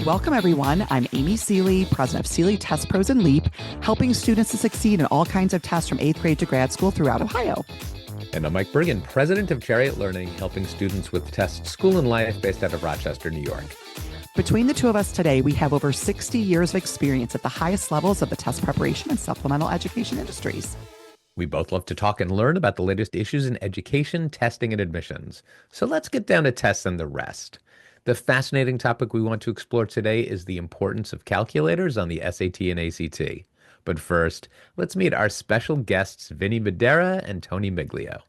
Welcome, everyone. I'm Amy Seeley, president of Seeley Test Pros and LEAP, helping students to succeed in all kinds of tests from 8th grade to grad school throughout Ohio. And I'm Mike Bergen, president of Chariot Learning, helping students with tests, school, and life based out of Rochester, New York. Between the two of us today, we have over 60 years of experience at the highest levels of the test preparation and supplemental education industries. We both love to talk and learn about the latest issues in education, testing, and admissions. So let's get down to tests and the rest. The fascinating topic we want to explore today is the importance of calculators on the SAT and ACT. But first, let's meet our special guests, Vinny Madera and Tony Miglio.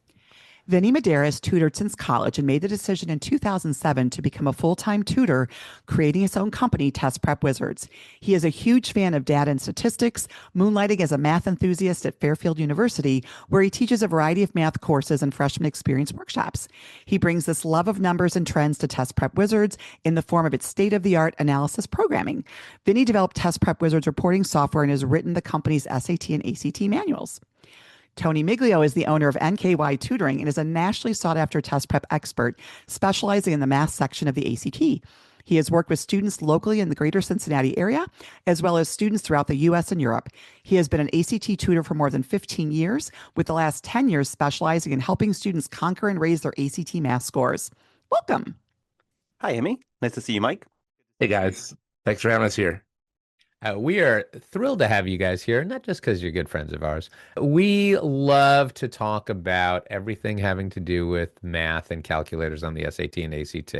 Vinny Madera has tutored since college and made the decision in 2007 to become a full-time tutor, creating his own company, Test Prep Wizards. He is a huge fan of data and statistics, moonlighting as a math enthusiast at Fairfield University, where he teaches a variety of math courses and freshman experience workshops. He brings this love of numbers and trends to Test Prep Wizards in the form of its state-of-the-art analysis programming. Vinny developed Test Prep Wizards reporting software and has written the company's SAT and ACT manuals. Tony Miglio is the owner of NKY Tutoring and is a nationally sought-after test prep expert specializing in the math section of the ACT. He has worked with students locally in the greater Cincinnati area, as well as students throughout the U.S. and Europe. He has been an ACT tutor for more than 15 years, with the last 10 years specializing in helping students conquer and raise their ACT math scores. Welcome. Hi, Amy. Nice to see you, Mike. Hey, guys. Thanks for having us here. We are thrilled to have you guys here, not just because you're good friends of ours. We love to talk about everything having to do with math and calculators on the SAT and ACT.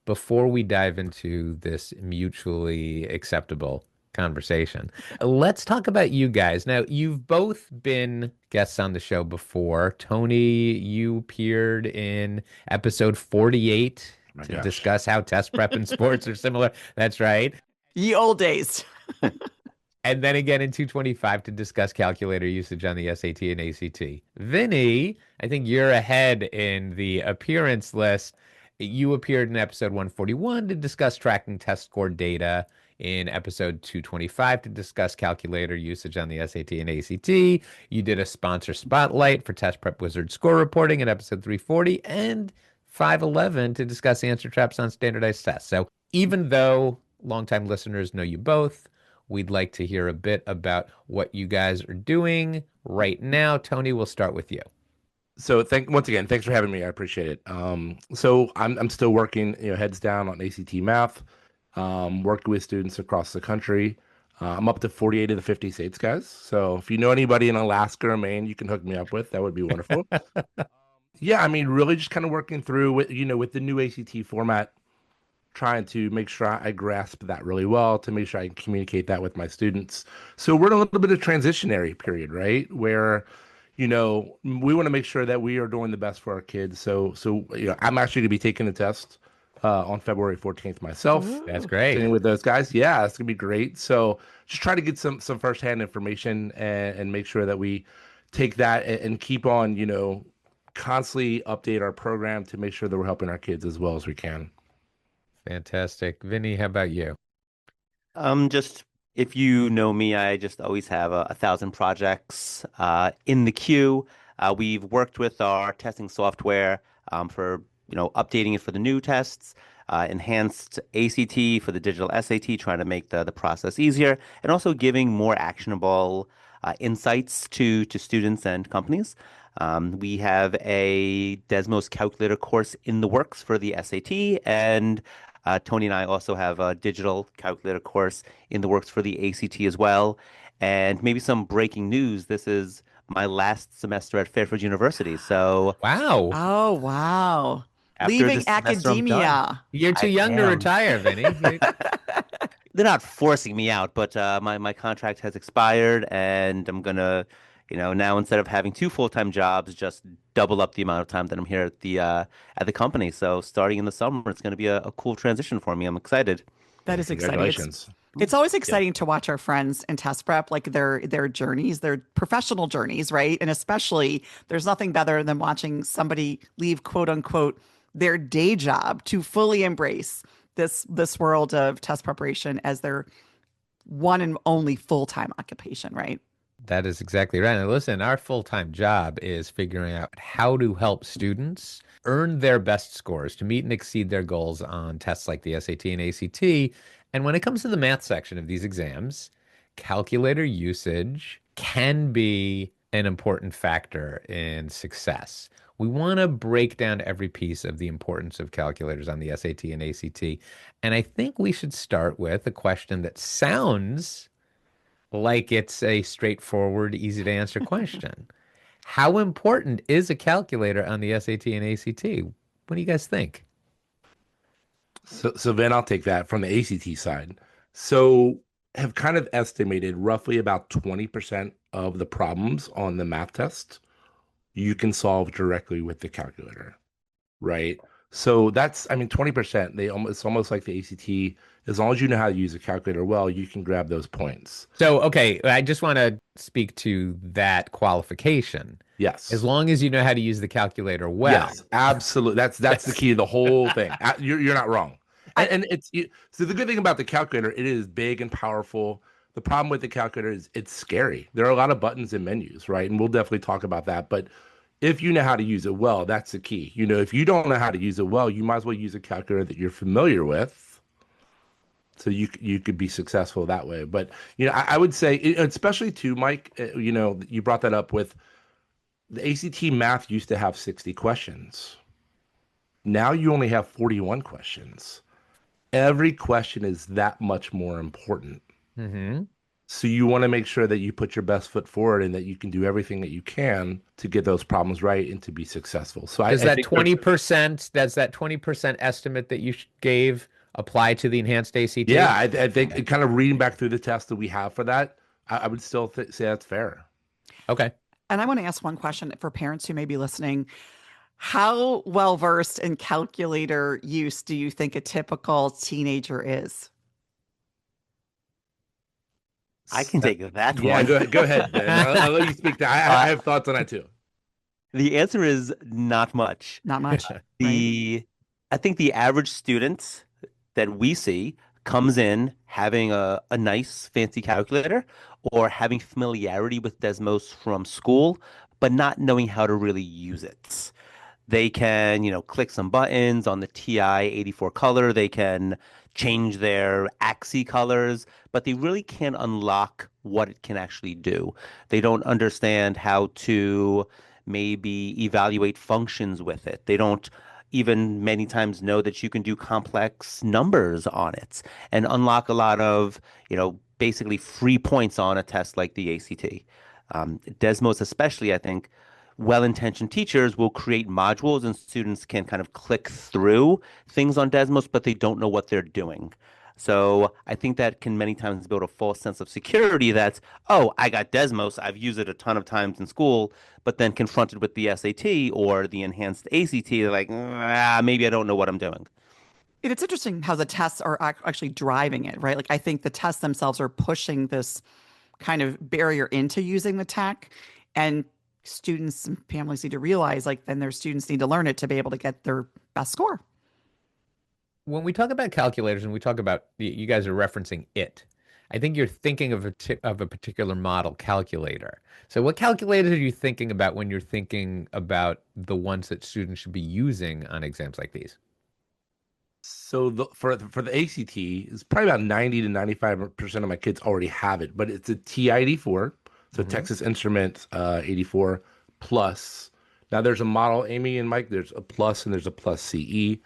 Before we dive into this mutually acceptable conversation, let's talk about you guys. Now, you've both been guests on the show before. Tony, you appeared in episode 48 to discuss how test prep and sports are similar. That's right. Ye old days. And then again in 225 to discuss calculator usage on the SAT and ACT. Vinny, I think you're ahead in the appearance list. You appeared in episode 141 to discuss tracking test score data, in episode 225 to discuss calculator usage on the SAT and ACT. You did a sponsor spotlight for Test Prep Wizard score reporting in episode 340 and 511 to discuss answer traps on standardized tests. So even though longtime listeners know you both, we'd like to hear a bit about what you guys are doing right now. Tony, we'll start with you. So once again, thanks for having me. I appreciate it. So I'm still working, heads down on ACT math, working with students across the country. I'm up to 48 of the 50 states, guys. So if you know anybody in Alaska or Maine, you can hook me up with. That would be wonderful. Yeah, I mean, really just kind of working through with the new ACT format, trying to make sure I grasp that really well, to make sure I can communicate that with my students. So we're in a little bit of transitionary period, right? Where, we want to make sure that we are doing the best for our kids. So I'm actually going to be taking the test on February 14th myself. Ooh. That's great. Sitting with those guys. Yeah, it's going to be great. So just try to get some firsthand information and make sure that we take that and keep on, constantly update our program to make sure that we're helping our kids as well as we can. Fantastic. Vinny, how about you? Just if you know me, I just always have 1,000 projects in the queue. We've worked with our testing software for updating it for the new tests, enhanced ACT for the digital SAT, trying to make the process easier, and also giving more actionable insights to students and companies. We have a DESMOS calculator course in the works for the SAT, and Tony and I also have a digital calculator course in the works for the ACT as well. And maybe some breaking news. This is my last semester at Fairfield University. So wow. Oh, wow. After Leaving academia. You're too young to retire, Vinny. They're not forcing me out, but my contract has expired, and I'm gonna, now instead of having 2 full-time jobs, just double up the amount of time that I'm here at the company. So starting in the summer, it's going to be a cool transition for me. I'm excited. That is exciting. Congratulations. It's always exciting to watch our friends in test prep, like their journeys, their professional journeys, right? And especially, there's nothing better than watching somebody leave, quote unquote, their day job to fully embrace this world of test preparation as their one and only full-time occupation, right? That is exactly right. And listen, our full-time job is figuring out how to help students earn their best scores to meet and exceed their goals on tests like the SAT and ACT. And when it comes to the math section of these exams, calculator usage can be an important factor in success. We want to break down every piece of the importance of calculators on the SAT and ACT. And I think we should start with a question that sounds like it's a straightforward, easy to answer question. How important is a calculator on the SAT and ACT? What do you guys think? So then I'll take that from the ACT side. So have kind of estimated roughly about 20% of the problems on the math test you can solve directly with the calculator, right? So that's, I mean, 20%, it's almost like the ACT. As long as you know how to use a calculator well, you can grab those points. So, okay, I just want to speak to that qualification. Yes. As long as you know how to use the calculator well. Yes, absolutely. That's the key to the whole thing. You're not wrong. And so the good thing about the calculator, it is big and powerful. The problem with the calculator is it's scary. There are a lot of buttons and menus, right? And we'll definitely talk about that. But if you know how to use it well, that's the key. You know, if you don't know how to use it well, you might as well use a calculator that you're familiar with, so you could be successful that way. But you know, I would say, especially too, Mike. You know, you brought that up with the ACT math used to have 60 questions. Now you only have 41 questions. Every question is that much more important. Mm-hmm. So you want to make sure that you put your best foot forward and that you can do everything that you can to get those problems right and to be successful. So does I that think 20%, does that 20% estimate that you gave apply to the enhanced ACT? yeah, I think kind of reading back through the tests that we have for that, I would still say that's fair. Okay. And I want to ask one question for parents who may be listening. How well versed in calculator use do you think a typical teenager is? I can take that Yeah, one. go ahead, Ben. I'll let you speak to I have thoughts on that too. The answer is not much. Not much. Right? I think the average student that we see comes in having a nice fancy calculator or having familiarity with Desmos from school, but not knowing how to really use it. They can, click some buttons on the TI 84 color. They can change their AXI colors, but they really can't unlock what it can actually do. They don't understand how to maybe evaluate functions with it. They don't even many times know that you can do complex numbers on it and unlock a lot of, basically free points on a test like the ACT. Desmos especially, I think, well-intentioned teachers will create modules and students can kind of click through things on Desmos, but they don't know what they're doing. So I think that can many times build a false sense of security that, oh, I got Desmos, I've used it a ton of times in school, but then confronted with the SAT or the enhanced ACT, they're like, maybe I don't know what I'm doing. And it's interesting how the tests are actually driving it, right? Like I think the tests themselves are pushing this kind of barrier into using the tech, and students and families need to realize like then their students need to learn it to be able to get their best score. When we talk about calculators and we talk about, you guys are referencing it, I think you're thinking of a particular model calculator. So what calculators are you thinking about when you're thinking about the ones that students should be using on exams like these? So for the ACT, it's probably about 90 to 95% of my kids already have it, but it's a TI-84, so Texas Instruments 84 plus. Now there's a model, Amy and Mike, there's a plus and there's a plus CE.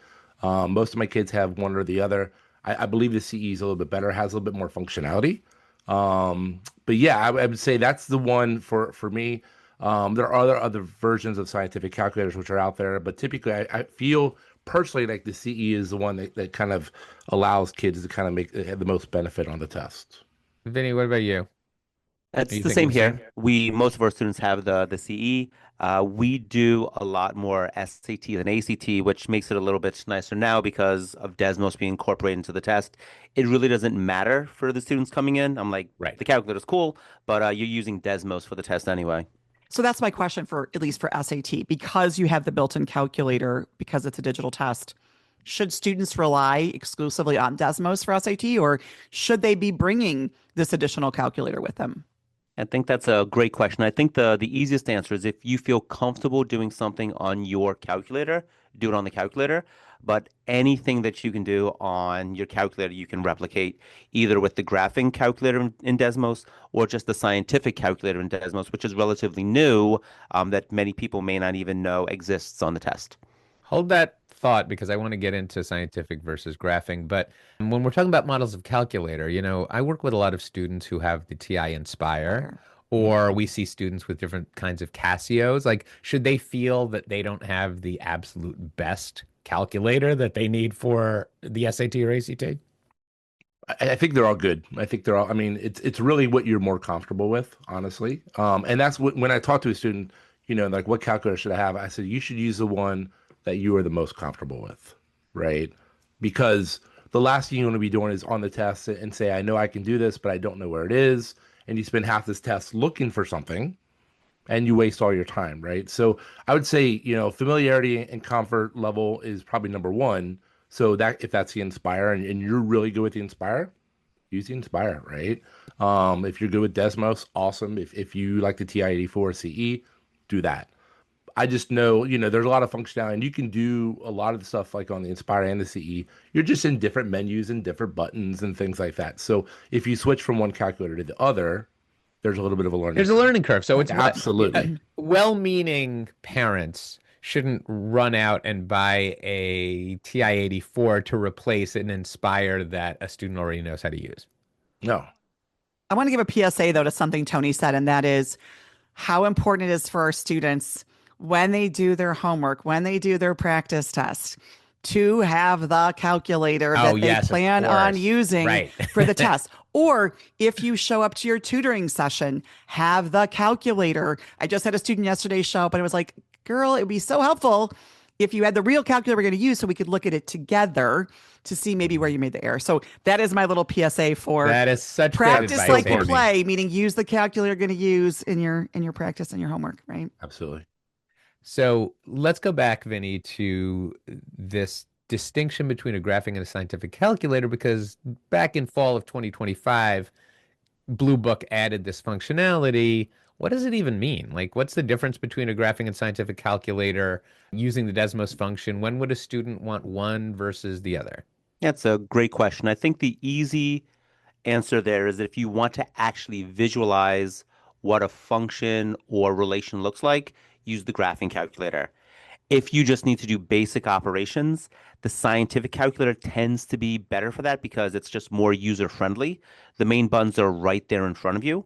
Most of my kids have one or the other. I believe the CE is a little bit better, has a little bit more functionality. But yeah, I would say that's the one for me. There are other versions of scientific calculators which are out there, but typically I feel personally like the CE is the one that kind of allows kids to kind of make the most benefit on the test. Vinny, what about you? That's the same here. Most of our students have the CE. We do a lot more SAT than ACT, which makes it a little bit nicer now because of Desmos being incorporated into the test. It really doesn't matter for the students coming in. I'm like, right, the calculator's cool, but you're using Desmos for the test anyway. So that's my question for at least for SAT, because you have the built-in calculator, because it's a digital test. Should students rely exclusively on Desmos for SAT, or should they be bringing this additional calculator with them? I think that's a great question. I think the easiest answer is if you feel comfortable doing something on your calculator, do it on the calculator. But anything that you can do on your calculator, you can replicate either with the graphing calculator in Desmos or just the scientific calculator in Desmos, which is relatively new, that many people may not even know exists on the test. Hold that thought because I want to get into scientific versus graphing. But when we're talking about models of calculator, I work with a lot of students who have the TI Inspire, or we see students with different kinds of Casios. Like, should they feel that they don't have the absolute best calculator that they need for the SAT or ACT? I think they're all good. I think they're all, I mean, it's really what you're more comfortable with, honestly. And that's what, when I talk to a student, like what calculator should I have? I said, you should use the one that you are the most comfortable with, right? Because the last thing you want to be doing is on the test and say, I know I can do this, but I don't know where it is. And you spend half this test looking for something and you waste all your time, right? So I would say, familiarity and comfort level is probably number one. So that if that's the Inspire and you're really good with the Inspire, use the Inspire, right? If you're good with Desmos, awesome. If you like the TI-84 CE, do that. I just know, there's a lot of functionality and you can do a lot of the stuff like on the Inspire and the CE. You're just in different menus and different buttons and things like that. So if you switch from one calculator to the other, there's a little bit of a learning There's a learning curve. So it's absolutely well-meaning parents shouldn't run out and buy a TI-84 to replace an Inspire that a student already knows how to use. No. I want to give a PSA though to something Tony said, and that is how important it is for our students when they do their homework, when they do their practice test, to have the calculator that they plan on using for the test. Or if you show up to your tutoring session, have the calculator. I just had a student yesterday show up and it was like, girl, it would be so helpful if you had the real calculator we're going to use so we could look at it together to see maybe where you made the error. So that is my little PSA for that is such practice like you play, meaning use the calculator you're going to use in your practice and your homework, right? Absolutely. So let's go back, Vinny, to this distinction between a graphing and a scientific calculator, because back in fall of 2025, Blue Book added this functionality. What does it even mean? Like, what's the difference between a graphing and scientific calculator using the Desmos function? When would a student want one versus the other? That's a great question. I think the easy answer there is that if you want to actually visualize what a function or relation looks like, use the graphing calculator. If you just need to do basic operations, the scientific calculator tends to be better for that because it's just more user-friendly. The main buttons are right there in front of you.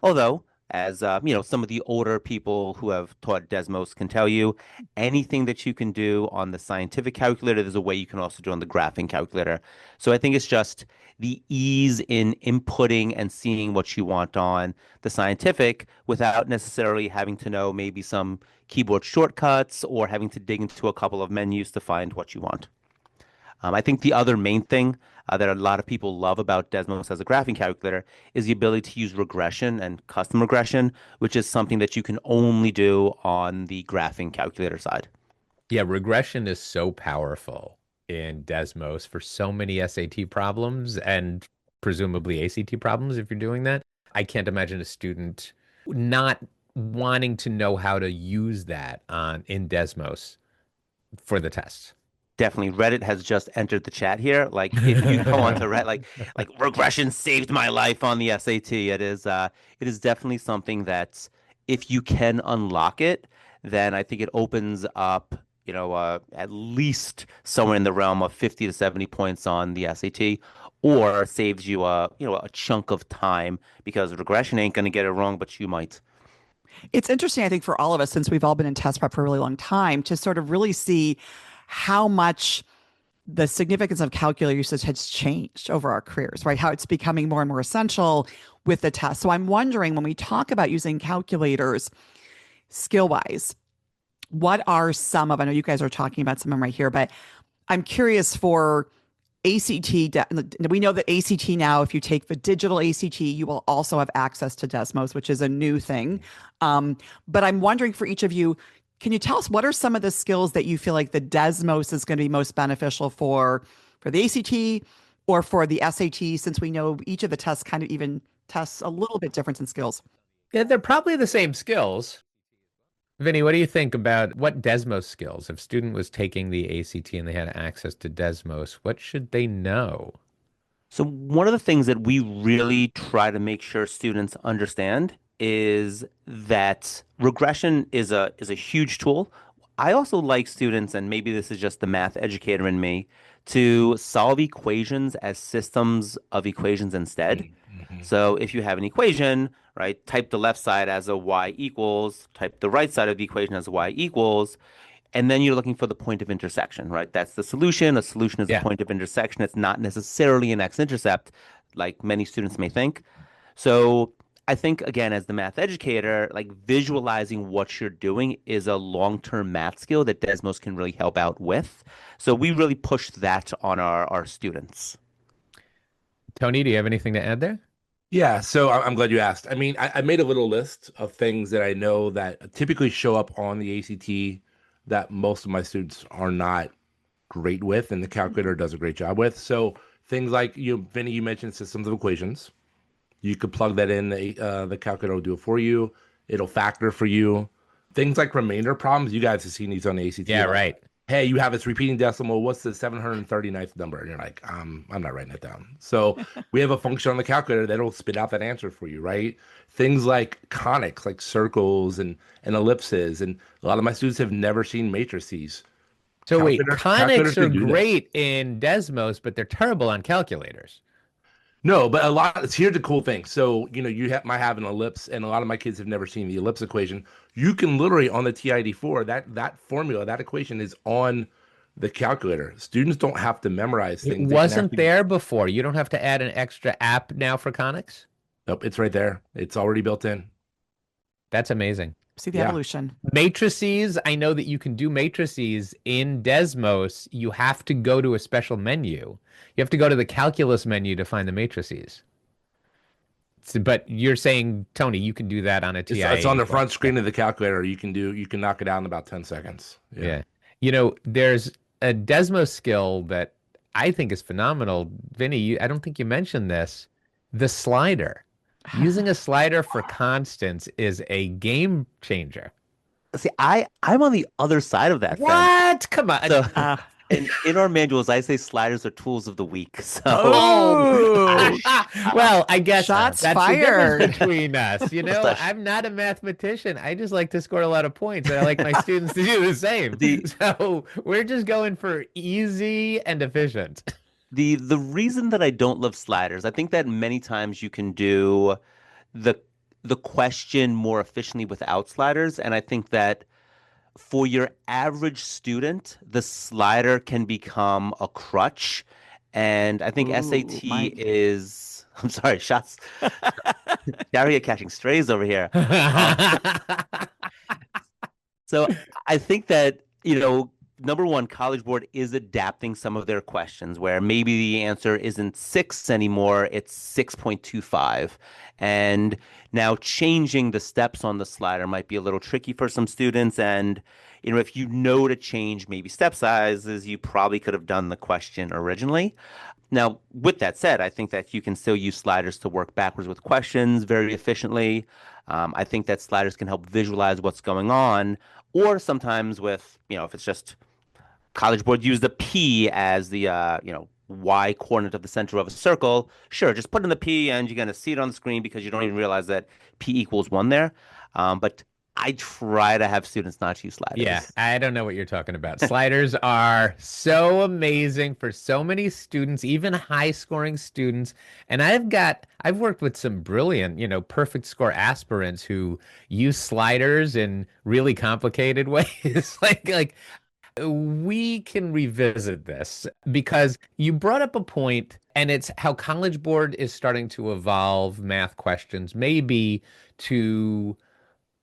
Although, as some of the older people who have taught Desmos can tell you, anything that you can do on the scientific calculator, there's a way you can also do on the graphing calculator. So I think it's just the ease in inputting and seeing what you want on the scientific without necessarily having to know maybe some keyboard shortcuts or having to dig into a couple of menus to find what you want. I think the other main thing that a lot of people love about Desmos as a graphing calculator is the ability to use regression and custom regression, which is something that you can only do on the graphing calculator side. Yeah, regression is so powerful in Desmos for so many SAT problems and presumably ACT problems if you're doing that. I can't imagine a student not wanting to know how to use that in Desmos for the tests. Definitely. Reddit has just entered the chat here. Like if you go onto Reddit, like regression saved my life on the SAT. It is definitely something that if you can unlock it, then I think it opens up, at least somewhere in the realm of 50 to 70 points on the SAT, or saves you a chunk of time because regression ain't going to get it wrong, but you might. It's interesting, I think, for all of us, since we've all been in test prep for a really long time, to sort of really see how much the significance of calculator usage has changed over our careers, right? How it's becoming more and more essential with the test. So I'm wondering, when we talk about using calculators skill-wise, what are some of, I know you guys are talking about some of them right here, but I'm curious for ACT. We know that ACT now, if you take the digital ACT, you will also have access to Desmos, which is a new thing. But I'm wondering for each of you, can you tell us what are some of the skills that you feel like the Desmos is going to be most beneficial for the ACT or for the SAT, since we know each of the tests kind of even tests a little bit different in skills? Yeah, they're probably the same skills. Vinny, what do you think about what Desmos skills? If a student was taking the ACT and they had access to Desmos, what should they know? So one of the things that we really try to make sure students understand is that regression is a huge tool. I also like students, and maybe this is just the math educator in me, to solve equations as systems of equations instead. Mhm. So if you have an equation, right, type the left side as a y equals, type the right side of the equation as a y equals, and then you're looking for the point of intersection, right? That's the solution. A solution is a Yeah. point of intersection. It's not necessarily an x-intercept, like many students may think. So I think, again, as the math educator, like visualizing what you're doing is a long-term math skill that Desmos can really help out with. So we really push that on our students. Tony, do you have anything to add there? Yeah, so I'm glad you asked. I mean, I made a little list of things that I know that typically show up on the ACT that most of my students are not great with, and the calculator does a great job with. So things like Vinny, you mentioned systems of equations. You could plug that in, the calculator will do it for you. It'll factor for you. Things like remainder problems, you guys have seen these on the ACT. Yeah, Like, right. hey, you have this repeating decimal. What's the 739th number? And you're like, I'm not writing it down. So we have a function on the calculator that'll spit out that answer for you, right? Things like conics, like circles and ellipses. And a lot of my students have never seen matrices. So wait, Calculators conics are can do this. great in Desmos, but they're terrible on calculators. No, but a lot. Here's the cool thing. So might have an ellipse, and a lot of my kids have never seen the ellipse equation. You can literally on the TID4 that formula, that equation is on the calculator. Students don't have to memorize It things. They can wasn't actually. there before. You don't have to add an extra app now for conics. Nope, it's right there. It's already built in. That's amazing. See the Yeah. evolution. Matrices, I know that you can do matrices in Desmos. You have to go to a special menu. You have to go to the calculus menu to find the matrices. But you're saying, Tony, you can do that on a It's on the TI-84. front screen of the calculator. You can knock it out in about 10 seconds. Yeah. There's a Desmos skill that I think is phenomenal. Vinny, I don't think you mentioned this. The slider. Using a slider for constants is a game changer. See, I'm on the other side of that fence. What? Come on. So, Uh, and in our manuals, I say sliders are tools of the week. So oh, Well, I guess Shots that's fired. the difference between us. Slash- I'm not a mathematician. I just like to score a lot of points, and I like my students to do the same. The- So we're just going for easy and efficient. the reason that I don't love sliders, I think that many times you can do the the question more efficiently without sliders, and I think that for your average student, the slider can become a crutch. And I think Ooh, SAT Mike. is, I'm sorry, shots. Daria catching strays over here. So I think that, number one, College Board is adapting some of their questions where maybe the answer isn't 6 anymore, it's 6.25. And now changing the steps on the slider might be a little tricky for some students. And, if you know to change maybe step sizes, you probably could have done the question originally. Now, with that said, I think that you can still use sliders to work backwards with questions very efficiently. I think that sliders can help visualize what's going on, or sometimes with, if it's just College Board use the P as the y coordinate of the center of a circle. Sure, just put in the P and you're going to see it on the screen because you don't even realize that P equals 1 there. But I try to have students not use sliders. Yeah, I don't know what you're talking about. Sliders are so amazing for so many students, even high scoring students. And I've worked with some brilliant, perfect score aspirants who use sliders in really complicated ways. Like we can revisit this because you brought up a point, and it's how College Board is starting to evolve math questions, maybe to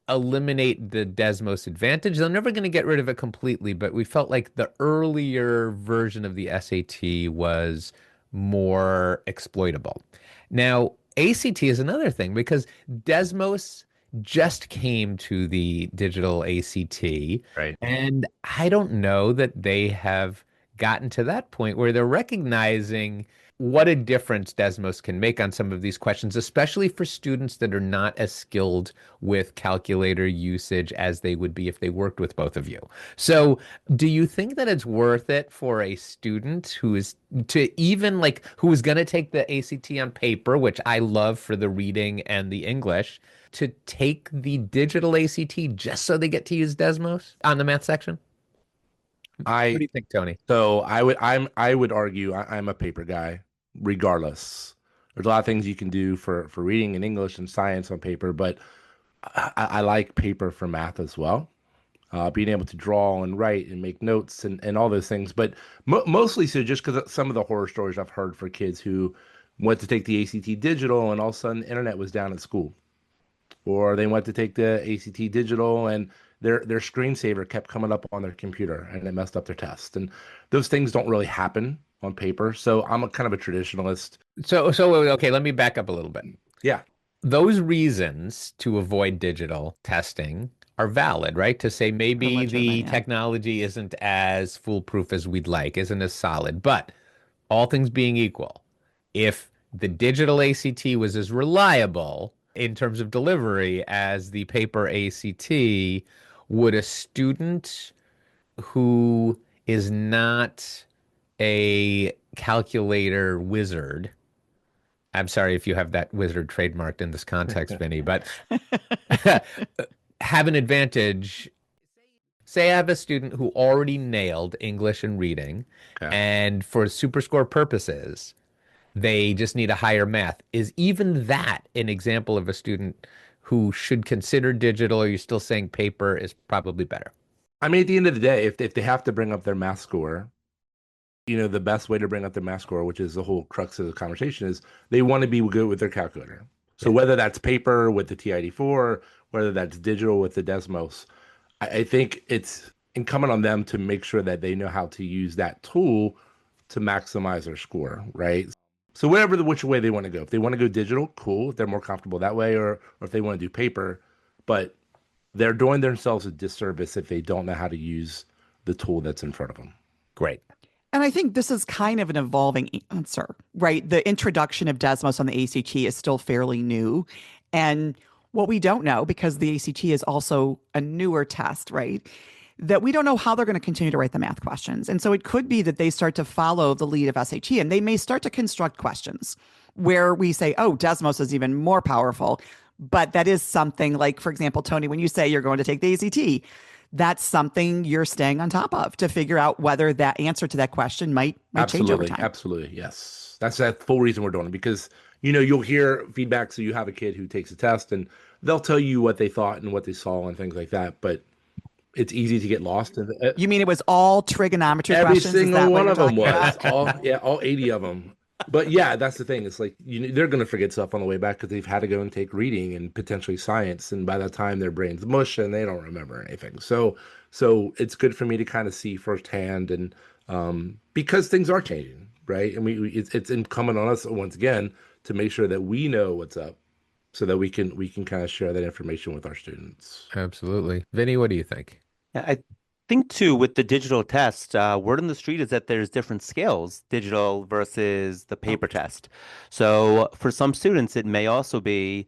eliminate the Desmos advantage. They're never going to get rid of it completely, but we felt like the earlier version of the SAT was more exploitable. Now, ACT is another thing because Desmos just came to the digital ACT, Right. and I don't know that they have gotten to that point where they're recognizing what a difference Desmos can make on some of these questions, especially for students that are not as skilled with calculator usage as they would be if they worked with both of you. So, do you think that it's worth it for a student who is to even like who is going to take the ACT on paper, which I love for the reading and the English, to take the digital ACT just so they get to use Desmos on the math section? What do I you think, Tony? So I would argue I'm a paper guy, regardless. There's a lot of things you can do for reading and English and science on paper, but I like paper for math as well. Being able to draw and write and make notes and all those things, but mostly so just because some of the horror stories I've heard for kids who went to take the ACT digital and all of a sudden the internet was down at school, or they went to take the ACT digital and their screensaver kept coming up on their computer and it messed up their test. And those things don't really happen on paper. So I'm a kind of a traditionalist. So okay, let me back up a little bit. Yeah, Those reasons to avoid digital testing are valid, right? To say maybe legitimate, the yeah. technology isn't as foolproof as we'd like, isn't as solid. But all things being equal, if the digital ACT was as reliable in terms of delivery as the paper ACT, would a student who is not a calculator wizard, I'm sorry if you have that wizard trademarked in this context, Vinny, but have an advantage. Say I have a student who already nailed English and reading, okay. and for super score purposes, they just need a higher math. Is even that an example of a student who should consider digital, or are you still saying paper is probably better? I mean, at the end of the day, if they have to bring up their math score, the best way to bring up their math score, which is the whole crux of the conversation, is they want to be good with their calculator. So whether that's paper with the TI-84, whether that's digital with the Desmos, I think it's incumbent on them to make sure that they know how to use that tool to maximize their score, right? So whatever which way they want to go. If they want to go digital, cool. If they're more comfortable that way, or if they want to do paper, but they're doing themselves a disservice if they don't know how to use the tool that's in front of them. Great. And I think this is kind of an evolving answer, right? The introduction of Desmos on the ACT is still fairly new. And what we don't know, because the ACT is also a newer test, right? That we don't know how they're going to continue to write the math questions. And so it could be that they start to follow the lead of SAT and they may start to construct questions where we say, oh, Desmos is even more powerful. But that is something like, for example, Tony, when you say you're going to take the ACT, that's something you're staying on top of to figure out whether that answer to that question might change over time. Absolutely. Yes. That's the full reason we're doing it, because, you'll hear feedback. So you have a kid who takes a test and they'll tell you what they thought and what they saw and things like that. But it's easy to get lost. You mean it was all trigonometry Every questions? Is single that what one you're of them talking was. about? All 80 of them. But yeah, that's the thing. It's like they're going to forget stuff on the way back because they've had to go and take reading and potentially science, and by that time their brain's mush and they don't remember anything. So it's good for me to kind of see firsthand, and because things are changing, right? And it's incumbent on us once again to make sure that we know what's up, so that we can kind of share that information with our students. Absolutely. Vinny, what do you think? I think too with the digital test, word on the street is that there's different scales, digital versus the paper test. So for some students, it may also be,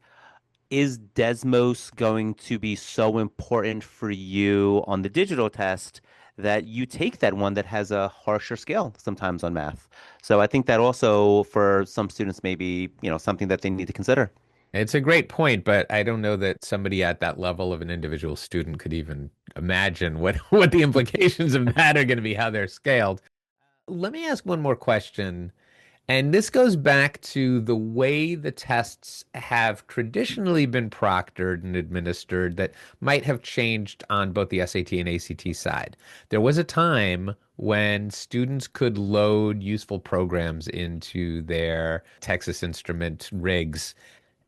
is Desmos going to be so important for you on the digital test that you take that one that has a harsher scale sometimes on math? So I think that also for some students may be, something that they need to consider. It's a great point, but I don't know that somebody at that level of an individual student could even imagine what the implications of that are going to be, how they're scaled. Let me ask one more question. And this goes back to the way the tests have traditionally been proctored and administered that might have changed on both the SAT and ACT side. There was a time when students could load useful programs into their Texas Instrument rigs.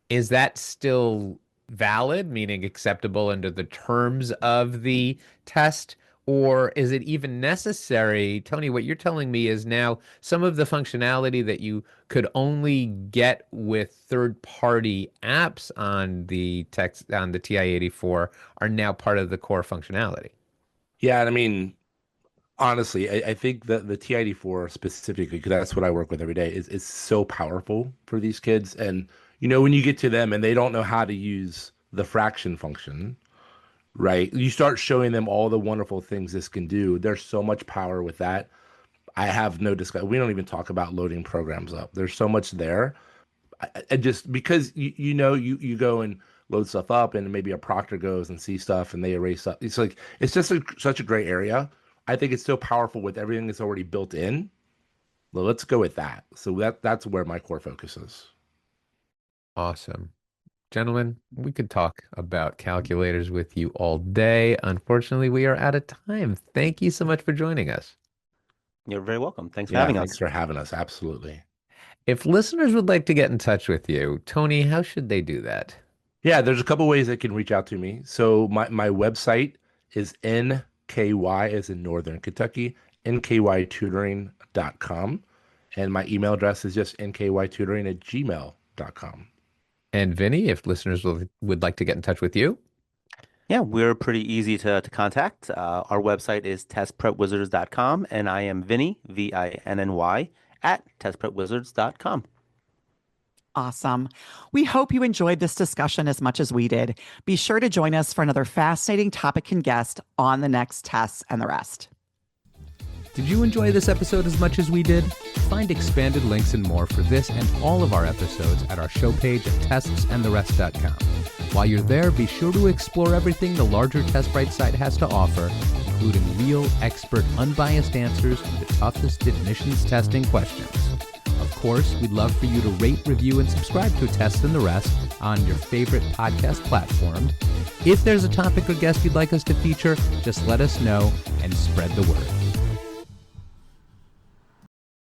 Is that still valid, meaning acceptable under the terms of the test? Or is it even necessary? Tony, what you're telling me is now some of the functionality that you could only get with third-party apps on the TI-84 are now part of the core functionality. Yeah, and I mean, Honestly, I think that the TID4 specifically, because that's what I work with every day, is so powerful for these kids. And when you get to them and they don't know how to use the fraction function, right? You start showing them all the wonderful things this can do. There's so much power with that. I have no discussion. We don't even talk about loading programs up. There's so much there. I just because you go and load stuff up, and maybe a proctor goes and sees stuff and they erase stuff. It's like it's just such a gray area. I think it's so powerful with everything that's already built in. Well, let's go with that. So that's where my core focus is. Awesome. Gentlemen, we could talk about calculators with you all day. Unfortunately, we are out of time. Thank you so much for joining us. You're very welcome. Thanks for having us. Thanks for having us. Absolutely. If listeners would like to get in touch with you, Tony, how should they do that? Yeah, there's a couple ways they can reach out to me. So my website is NKY, as in Northern Kentucky, nkytutoring.com. And my email address is just nkytutoring@gmail.com. And Vinny, if listeners would like to get in touch with you? Yeah, we're pretty easy to contact. Our website is testprepwizards.com, and I am Vinny, Vinny, at testprepwizards.com. Awesome. We hope you enjoyed this discussion as much as we did. Be sure to join us for another fascinating topic and guest on the next Tests and the Rest. Did you enjoy this episode as much as we did? Find expanded links and more for this and all of our episodes at our show page at testsandtherest.com. While you're there, be sure to explore everything the larger TestBright site has to offer, including real, expert, unbiased answers to the toughest admissions testing questions. Of course, we'd love for you to rate, review, and subscribe to Test and the Rest on your favorite podcast platform. If there's a topic or guest you'd like us to feature, just let us know and spread the word.